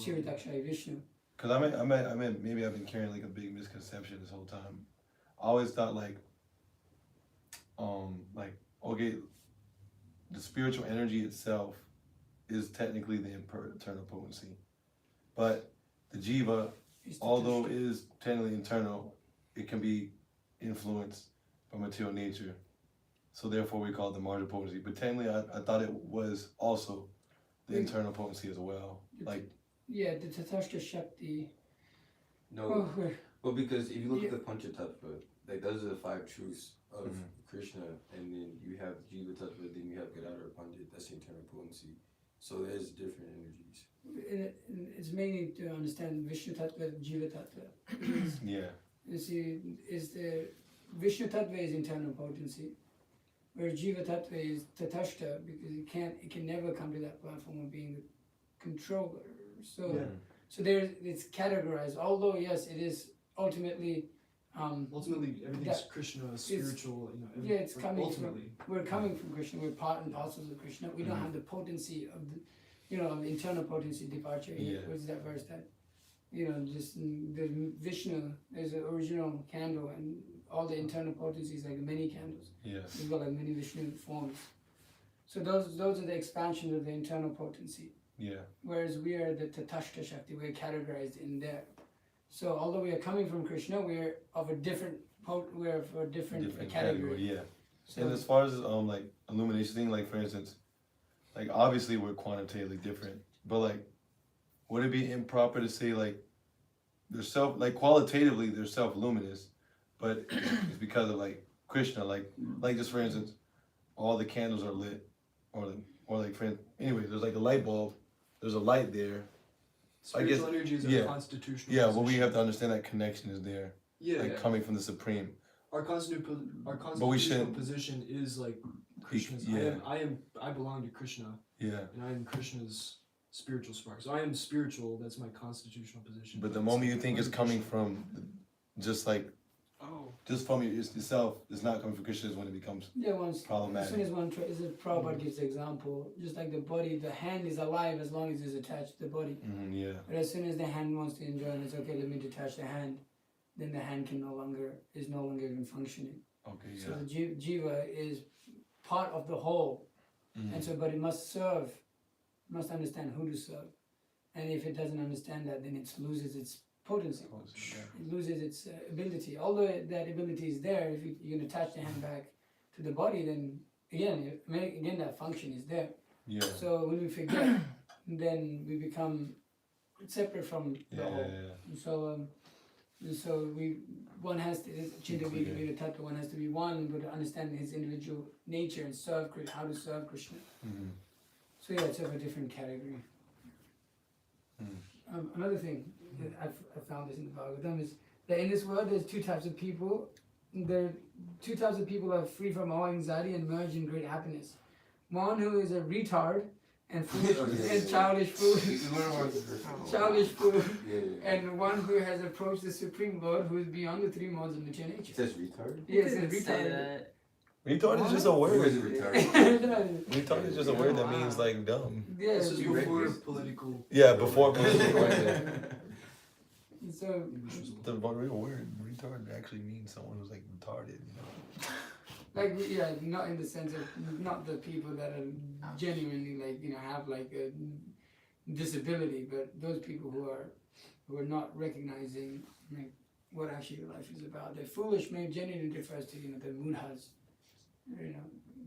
C: Shri Vishnu.
D: Because I meant maybe I've been carrying like a big misconception this whole time. I always thought like okay, the spiritual energy itself is technically the internal potency, but the Jiva, although it is technically internal, it can be influenced by material nature. So therefore we call it the marginal potency. But technically I thought it was also the internal potency as well. Like
C: the Tatastha Shakti.
E: No. Well, because if you look at the Panchatattva, like those are the 5 truths of Krishna, and then you have Jiva Tattva, then you have Gadadhara Pandit, that's the internal potency. So there's different energies.
C: It's mainly to understand Vishnu Tattva, Jiva Tattva.
D: Yeah.
C: You see, is the Vishnu Tattva is internal potency, where Jiva Tattva is Tatashta, because it can never come to that platform of being the controller. So, so it's categorized. Although yes, it is ultimately.
A: Ultimately, everything's Krishna, spiritual.
C: It's coming
A: ultimately.
C: We're coming from Krishna. We're part and parcels of Krishna. We don't have the potency of the, of internal potency departure. Which is that verse that, just the Vishnu is an original candle, and all the internal potencies like many candles.
D: Yes.
C: We've got like many Vishnu forms. So those are the expansions of the internal potency.
D: Yeah.
C: Whereas we are the Tatashta Shakti. We're categorized in there. So although we are coming from Krishna, we're of a different different category.
D: Yeah.
C: So,
D: and as far as like illumination thing, like for instance, like obviously we're quantitatively different, but like, would it be improper to say like they're qualitatively they're self-luminous, but it's because of like Krishna, like just for instance, all the candles are lit, or like anyway, there's like a light bulb, there's a light there.
A: Spiritual energy is a constitutional.
D: Yeah, well, we have to understand that connection is there.
A: Yeah,
D: coming from the Supreme.
A: Our constitutional position is like Krishna's. I belong to Krishna.
D: Yeah.
A: And I am Krishna's spiritual spark. So I am spiritual. That's my constitutional position.
D: But the moment you think it's coming from, just from yourself, it's not coming from Krishna is when it becomes problematic.
C: As soon as Prabhupada gives the example, just like the body, the hand is alive as long as it's attached to the body. But as soon as the hand wants to enjoy and it's okay, let me detach the hand, then the hand is no longer even functioning.
D: Okay, yeah.
C: So the jiva is part of the whole, and so but it must understand who to serve, and if it doesn't understand that, then it loses its potency. It loses its ability. Although that ability is there, if you can attach the hand back to the body, then again that function is there.
D: Yeah.
C: So when we forget, then we become separate from the whole. So one has to one has to be one, but to understand his individual nature and how to serve Krishna. So it's of a different category. Another thing that I found this in the Bhagavatam is that in this world there's two types of people. There are two types of people who are free from all anxiety and merge in great happiness. One who is a retard and foolish and childish fool, and one who has approached the Supreme Lord, who is beyond the three modes of material nature.
E: It says retard?
C: Yes, it's retard.
D: Retard is just a word.
E: Who is retard?
D: Retard is just a word that means like dumb.
C: Yeah,
A: this is before political.
D: Yeah, before political.
C: So
D: the real word retard actually means someone who's like retarded.
C: Not in the sense of not the people that are genuinely have like a disability, but those people who are not recognizing what actually life is about. They're foolish. Maybe genuinely refers to the mudhas.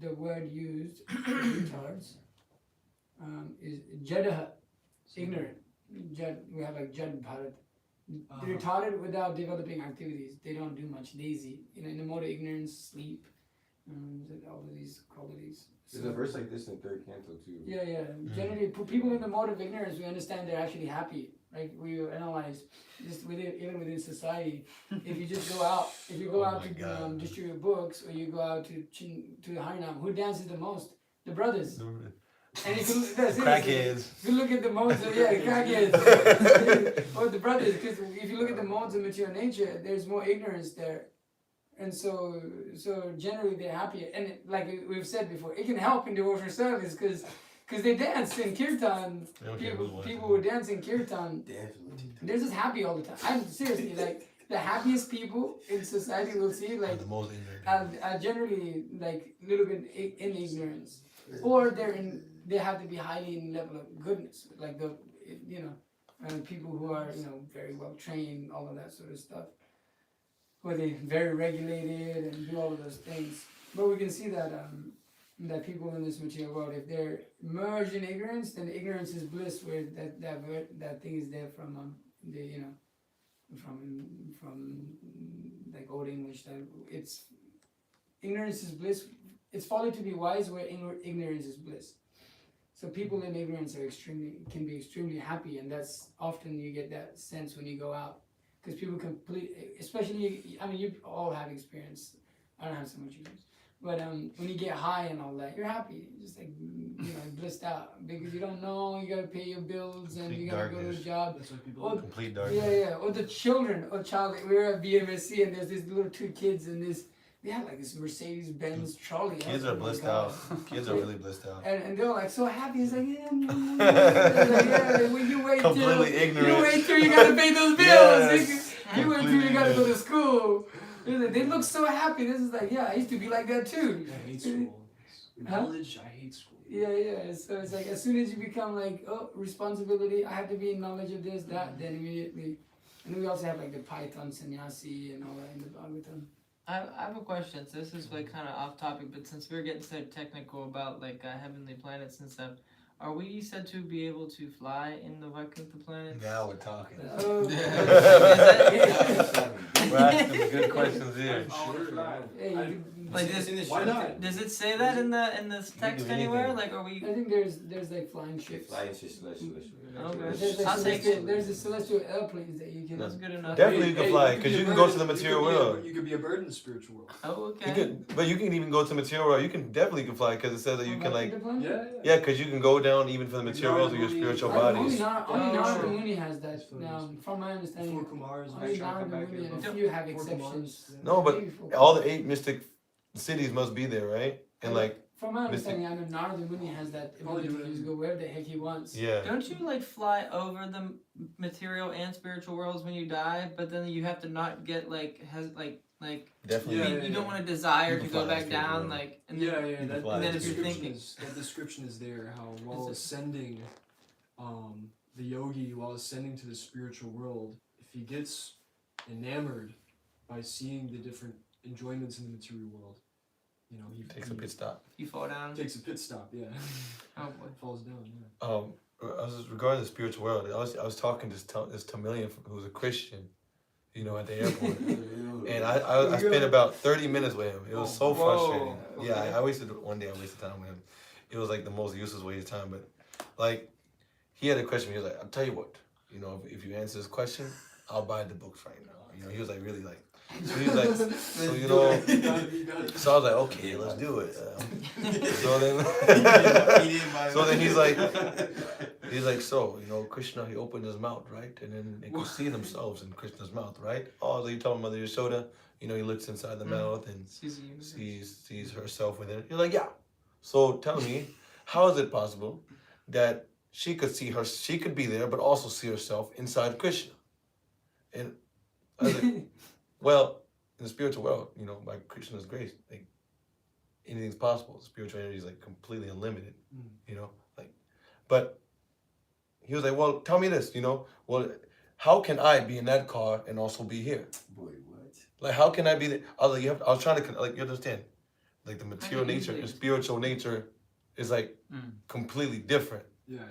C: The word used for retards is jadaha, ignorant. We have like jad bharat. Retarded without developing activities. They don't do much. Lazy. In the mode of ignorance, sleep. All of these qualities.
E: There's a verse like this in third canto too.
C: Yeah. Generally, people in the mode of ignorance, we understand they're actually happy. Like we analyze just even within society. If you just go out, to distribute books, or you go out to Harinam, who dances the most? The brothers. And if you look at the modes of crackheads, or the brothers, because if you look at the modes of material nature, there's more ignorance there. And so generally they're happier, and like we've said before, it can help in devotional service because they dance in kirtan. People who dance in kirtan, they're just happy all the time. I'm seriously like the happiest people in society we'll see
D: the most
C: are generally like a little bit in ignorance, or they have to be highly in level of goodness, like people who are very well trained, all of that sort of stuff. Where they're very regulated and do all of those things. But we can see that that people in this material world, if they're merged in ignorance, then ignorance is bliss, where that thing is there from from like Old English, that it's ignorance is bliss. It's folly to be wise, where ignorance is bliss. So people in ignorance can be extremely happy, and that's often you get that sense when you go out, because people especially, I mean, you all have experience. I don't have so much experience, but when you get high and all that, you're happy, just like blissed out, because you don't know, you gotta pay your bills and you gotta go to a job.
A: That's what people
D: Complete darkness.
C: Yeah. Or the children, we were at BMSC and there's these little 2 kids and they had like this Mercedes-Benz trolley.
D: Kids are blissed out. Kids are really blissed out.
C: And they're like so happy. It's like, yeah, when you wait
D: Completely
C: till
D: ignorant.
C: you wait till you gotta pay those bills.
D: Yes.
C: You wait till you gotta go to school. They look so happy. This is like, yeah, I used to be like that too.
A: I hate school. Knowledge, I hate school.
C: Yeah. So it's like as soon as you become like, oh, responsibility, I have to be in knowledge of this, that, then immediately. And then we also have like the Python sannyasi and all that in the Bhagavatam.
F: I have a question. So this is like kind of off topic, but since we're getting so technical about like heavenly planets and stuff, are we said to be able to fly in the Vaikuṇṭha planets?
D: Now we're talking.
F: We're
D: asking good questions here.
A: Why not?
F: Does it say that in the text anywhere? Like, are we?
C: I think there's like flying ships.
F: Okay.
C: There's the celestial airplanes that you can.
F: That's good enough.
D: Definitely you can fly, because you can go to the material world.
A: You could be a bird in the spiritual world.
F: Oh, okay.
D: But you can even go to the material world. You can definitely fly, because it says that you can like,
A: Yeah.
D: because you can go down even for the material world through your spiritual bodies.
C: Only Narada Muni has that. From my understanding,
A: Four Kumars,
C: only Narada Muni and a few have exceptions.
D: No, but all the 8 mystic cities must be there, right? And like,
C: from my understanding, I know Narada Muni has that ability to just go wherever the heck he wants.
D: yeah.
F: Don't you like fly over the material and spiritual worlds when you die? But then you have to not get like
D: Definitely.
F: you don't want to desire
D: You
F: to
D: can
F: go
D: fly
F: back
D: spiritual
F: down
D: world.
F: like and then,
A: That
D: fly
F: then if you're
A: description
F: thinking-
A: that description is there. How while ascending, the yogi while ascending to the spiritual world, if he gets enamored by seeing the different enjoyments in the material world, he
D: Takes a pit stop.
F: you fall down.
A: Takes a pit stop. Yeah.
F: Oh boy.
A: Falls down. Yeah.
D: Regarding the spiritual world, I was talking to this Tamilian who's a Christian, at the airport, and I spent about 30 minutes with him. It was so frustrating.
F: Okay.
D: Yeah, I wasted time with him. It was like the most useless waste of time. But like, he had a question. He was like, "I'll tell you what, if you answer this question, I'll buy the books right now." He was like really like. So he was like, so I was like, okay, let's do it. So then he's like, so Krishna, he opened his mouth, right, and then they could see themselves in Krishna's mouth, right? Oh, so you told Mother Yashoda, he looks inside the mouth and sees herself within it. You're like, yeah. So tell me, how is it possible that she could be there, but also see herself inside Krishna? And I was like, well, in the spiritual world, by Krishna's grace, like anything's possible. Spiritual energy is like completely unlimited, but he was like, well, tell me this, well, how can I be in that car and also be here?
E: Boy, what?
D: Like, how can I be there? I was like, I was trying to, like, you understand, like the material nature and spiritual nature is like completely different.
A: Yeah.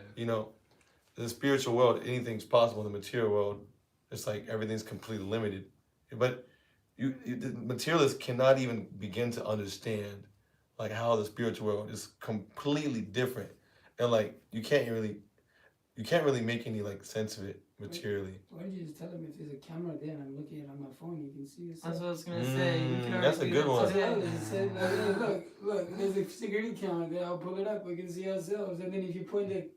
D: The spiritual world, anything's possible. In the material world, it's like everything's completely limited. But the materialists cannot even begin to understand like how the spiritual world is completely different, and like you can't really make any like sense of it materially.
C: Why did you just tell him if there's a camera there and I'm looking at it on my phone, you can see yourself?
F: That's what I was gonna say. You can
D: That's a good one.
C: Look, there's a security camera there. I'll pull it up. We can see ourselves. And then if you point the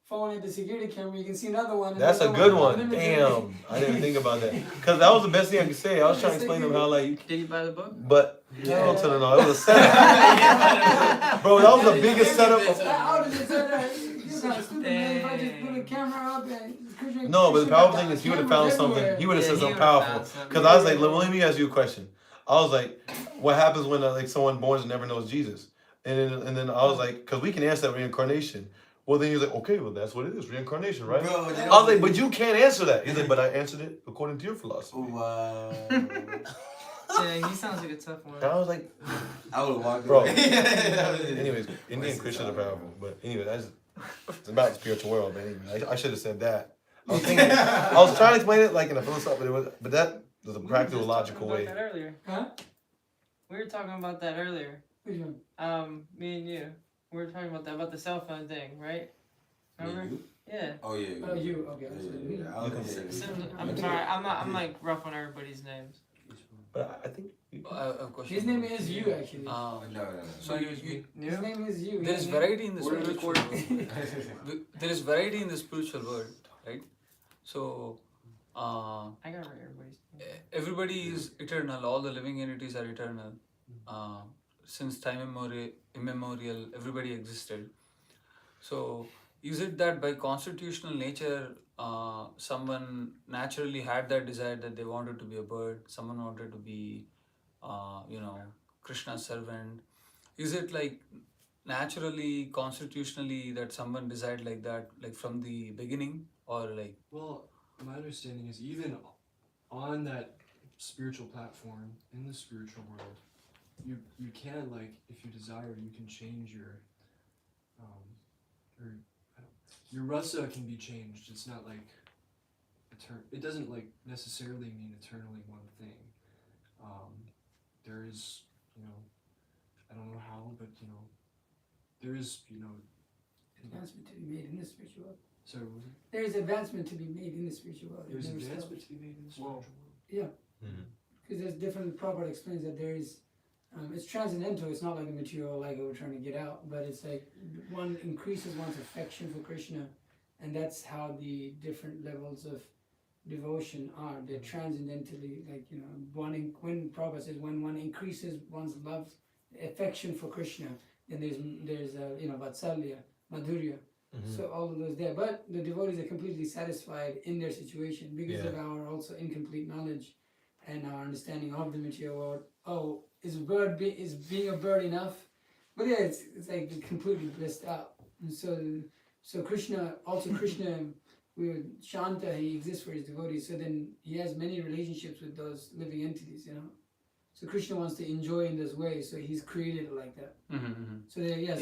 C: phone at the security camera, you can see another one.
D: That's a good one. Damn, I didn't think about that. Because that was the best thing I could say. I was trying to explain to him how like.
F: Did you buy the book?
D: But hell to the no, it was a setup. Bro, that was the biggest setup.
C: How did you say that? You're kind of stupid, man. If I just put a camera up and
D: No, but the powerful thing is he would have found something. He would have said something powerful. Because I was like, let me ask you a question. I was like, what happens when like someone born and never knows Jesus? And then I was like, because we can answer that reincarnation. Well, then he was like, okay, well, that's what it is, reincarnation, right?
E: Bro,
D: I was like, but you can't answer that. He's like, but I answered it according to your philosophy.
E: Wow.
F: Yeah, he sounds like a tough one.
D: And I was like,
E: I would have walked
D: bro.
E: away.
D: Anyways, Indian Christians are powerful. But anyway, it's about the spiritual world. But anyway, I should have said that. I was trying to explain it like in a philosophical, but that was a practical, logical way.
F: That earlier.
C: Huh?
F: We were talking about that earlier.
C: Which one?
F: Me and you. We were talking about the cell phone thing, right? Remember?
E: You?
F: Yeah.
E: Oh yeah.
C: Oh, you, okay.
F: I'm sorry. I'm like rough on everybody's names.
D: But I think
G: I have a question.
C: His name is you, actually.
E: No.
G: So
C: His name is you.
G: there is variety in the
A: We're
G: spiritual
A: recording.
G: there is variety in the spiritual world, right? So
F: I gotta write everybody's name.
G: everybody is eternal. All the living entities are eternal. Since time immemorial, everybody existed. So is it that by constitutional nature, someone naturally had that desire that they wanted to be a bird, someone wanted to be, Krishna's servant? Is it like naturally, constitutionally, that someone desired like that, like from the beginning, or like?
A: Well, my understanding is even on that spiritual platform in the spiritual world, you can, like, if you desire, you can change your your rasa can be changed. It's not like it doesn't like necessarily mean eternally one thing. There is, I don't know how, but there is,
C: Advancement to be made in the spiritual world.
A: so
C: There is advancement to be made in the spiritual world.
A: there's
C: It never
A: advancement
C: stops.
A: to be made in the spiritual world.
C: Because there's different, Prabhupada explains that there is, it's transcendental, it's not like a material like we're trying to get out, but it's like one increases one's affection for Krishna, and that's how the different levels of devotion are. They're transcendentally, like, when Prabhupada says when one increases one's love, affection for Krishna, then there's vatsalya, madhurya. So all of those there, but the devotees are completely satisfied in their situation because of our also incomplete knowledge and our understanding of the material world. Oh, is being a bird enough? But yeah, it's like completely blissed out. And so Krishna, Shanta, he exists for his devotees. So then he has many relationships with those living entities, So Krishna wants to enjoy in this way, so he's created it like that. So yes,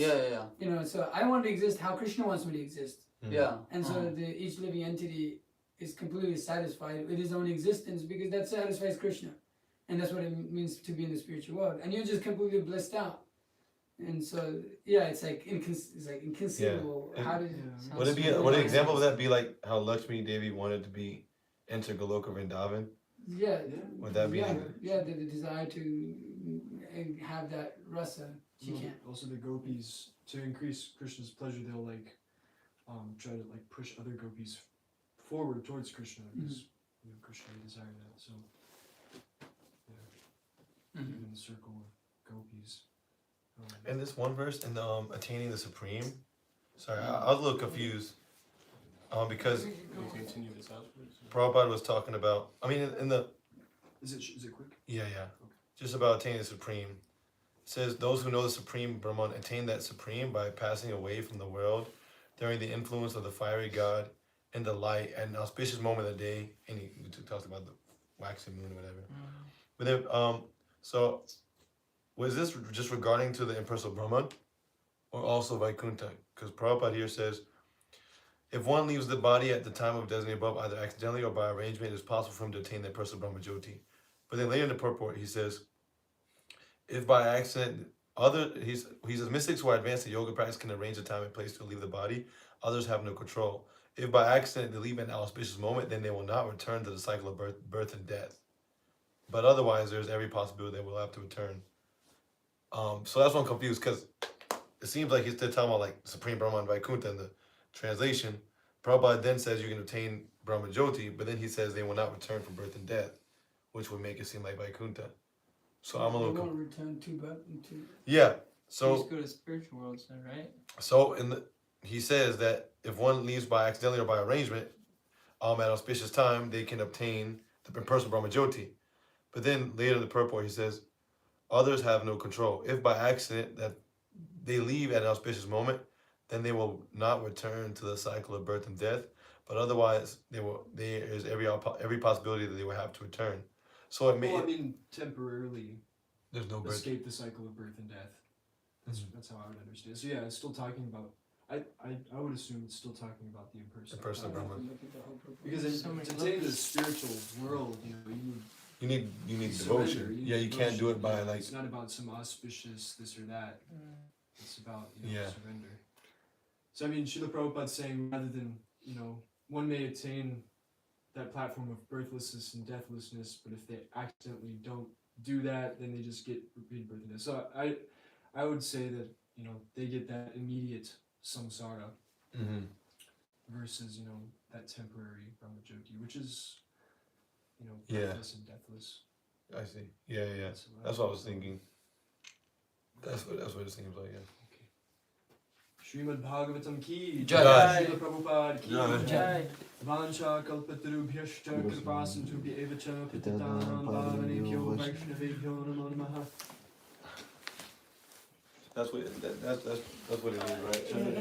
G: Yeah.
C: So I want to exist how Krishna wants me to exist.
G: Yeah.
C: And so each living entity is completely satisfied with his own existence because that satisfies Krishna. And that's what it means to be in the spiritual world. And you're just completely blissed out. And so, it's like inconceivable.
D: Yeah.
C: How did
D: would an example of that be like how Lakshmi Devi wanted to be enter Goloka Vrindavan?
C: Yeah.
D: Would that be
C: the desire to have that rasa, she can't.
A: Also the gopis, to increase Krishna's pleasure, they'll like try to like push other gopis forward towards Krishna because Krishna desired that. So in the circle of gopis.
D: In this one verse, in the attaining the supreme. Sorry, I was a little confused. Because
B: Can you continue this out?
D: Prabhupada was talking about. I mean, in the.
A: Is it quick?
D: Yeah. Just about attaining the supreme. It says those who know the supreme Brahman attain that supreme by passing away from the world during the influence of the fiery god in the light at an auspicious moment of the day. And he talks about the waxing moon or whatever. But then, so was this just regarding to the impersonal Brahman, or also Vaikuṇṭha? Because Prabhupada here says, if one leaves the body at the time of designated above, either accidentally or by arrangement, it is possible for him to attain that personal Brahma Jyoti. But then later in the purport, he says, if by accident, he says, mystics who are advanced in yoga practice can arrange a time and place to leave the body. Others have no control. If by accident they leave at an auspicious moment, then they will not return to the cycle of birth and death. But otherwise, there's every possibility they will have to return. So that's why I'm confused, because it seems like he's still talking about like Supreme Brahman Vaikuṇṭha in the translation. Prabhupada then says you can obtain Brahma Jyoti, but then he says they will not return from birth and death, which would make it seem like Vaikuṇṭha. So I'm a little
C: won't return to birth.
D: Yeah. So
F: just go to spiritual worlds then, right?
D: So he says that if one leaves by accidentally or by arrangement, at auspicious time, they can obtain the personal Brahma Jyoti. But then later in the purport, he says, others have no control. If by accident that they leave at an auspicious moment, then they will not return to the cycle of birth and death. But otherwise, there is every possibility that they will have to return. So it may.
A: Well, I mean, temporarily.
D: There's no birth.
A: Escape the cycle of birth and death. That's how I would understand. So yeah, it's still talking about. I would assume it's still talking about the impersonal.
D: Impersonal Brahman.
A: Because to attain the spiritual world,
D: you need
A: surrender.
D: devotion. You can't do it by like.
A: It's not about some auspicious this or that. It's about, you know,
D: Yeah.
A: surrender. So I mean, Srila Prabhupada's saying rather than, you know, one may attain that platform of birthlessness and deathlessness, but if they accidentally don't do that, then they just get repeated birth and death. So I would say that, you know, they get that immediate samsara
D: Mm-hmm.
A: versus, you know, that temporary brahmajyoti, which is, you know,
D: Yeah.
A: birthless and deathless.
D: I see. Yeah, yeah.
A: That's
D: That's what I was thinking. That's what it seems like. Yeah.
A: Srimad Bhagavatam ki
D: Jai.
A: Srila Prabhupada ki
D: Jai.
F: Jai.
A: Vansha kalpatarubhyascha kripasindhubhya eva cha patitanam pavanebhyo vaishnavebhyo namo namaha.
D: That's what it is, right?